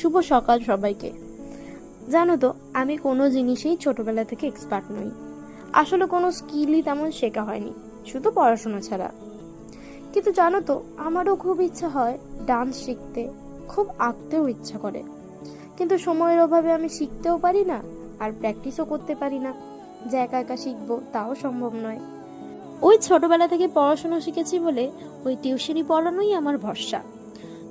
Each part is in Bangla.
শুভ সকাল সবাইকে। জানো তো, আমি কোনো জিনিসেই ছোটবেলা থেকে এক্সপার্ট নই। আসলে কোনো স্কিলই তেমন শেখা হয়নি, শুধু পড়াশোনা ছাড়া। কিন্তু জানো তো, আমারও খুব ইচ্ছা হয় ডান্স শিখতে, খুব আঁকতেও ইচ্ছা করে। কিন্তু সময়ের অভাবে আমি শিখতেও পারি না, আর প্র্যাকটিসও করতে পারি না। যে একা একা শিখবো তাও সম্ভব নয়। ওই ছোটবেলা থেকে পড়াশোনা শিখেছি বলে ওই টিউশনি পড়ানোই আমার ভরসা।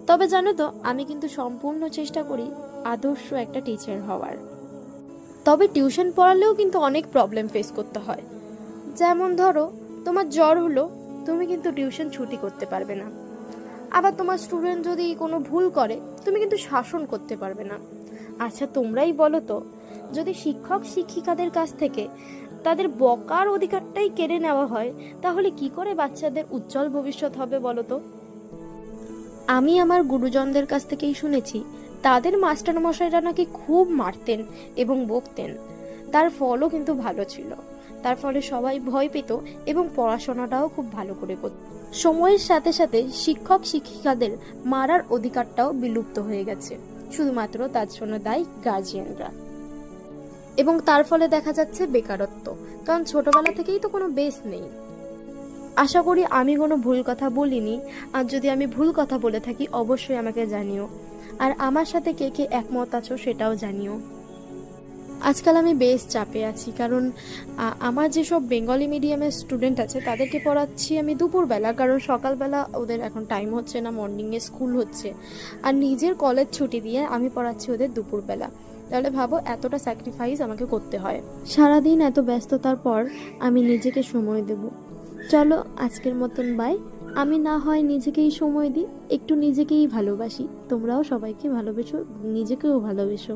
তবে জানো তো, আমি কিন্তু সম্পূর্ণ চেষ্টা করি আদর্শ একটা টিচার হওয়ার। তবে টিউশন পড়ালেও কিন্তু অনেক প্রবলেম ফেস করতে হয়। যেমন ধরো, তোমার জ্বর হলো, তুমি কিন্তু টিউশন ছুটি করতে পারবে না। আবার তোমার স্টুডেন্ট যদি কোনো ভুল করে, তুমি কিন্তু শাসন করতে পারবে না। আচ্ছা তোমরাই বলো তো, যদি শিক্ষক শিক্ষিকাদের কাছ থেকে তাদের বকার অধিকারটাই কেড়ে নেওয়া হয়, তাহলে কি করে বাচ্চাদের উজ্জ্বল ভবিষ্যৎ হবে বলো তো? আমি আমার গুরুজনদের কাছ থেকেই শুনেছি, তাদের মাস্টারমশাইরা নাকি খুব মারতেন এবং বকতেন। তার ফলও কিন্তু ভালো ছিল। তার ফলে সবাই ভয় পেত এবং পড়াশোনাটাও খুব ভালো করে করত। সময়ের সাথে সাথে শিক্ষক শিক্ষিকাদের মারার অধিকারটাও বিলুপ্ত হয়ে গেছে, শুধুমাত্র তার জন্য দায়ী গার্জিয়ানরা। এবং তার ফলে দেখা যাচ্ছে বেকারত্ব, কারণ ছোটবেলা থেকেই তো কোনো বেস নেই। আশা করি আমি কোনো ভুল কথা বলিনি, আর যদি আমি ভুল কথা বলে থাকি অবশ্যই আমাকে জানিও। আর আমার সাথে কে কে একমত আছো সেটাও জানিও। আজকাল আমি বেশ চাপে আছি, কারণ আমার যেসব বেঙ্গলি মিডিয়ামের স্টুডেন্ট আছে তাদেরকে পড়াচ্ছি আমি দুপুরবেলা, কারণ সকালবেলা ওদের এখন টাইম হচ্ছে না, মর্নিংয়ে স্কুল হচ্ছে। আর নিজের কলেজ ছুটি দিয়ে আমি পড়াচ্ছি ওদের দুপুরবেলা। তাহলে ভাবো এতটা স্যাক্রিফাইস আমাকে করতে হয়। সারাদিন এত ব্যস্ততার পর আমি নিজেকে সময় দেব। চলো আজকের মতন বাই। আমি না হয় নিজেকেই সময় দিই, একটু নিজেকেই ভালোবাসি। তোমরাও সবাইকে ভালোবেসো, নিজেকেও ভালোবেসো।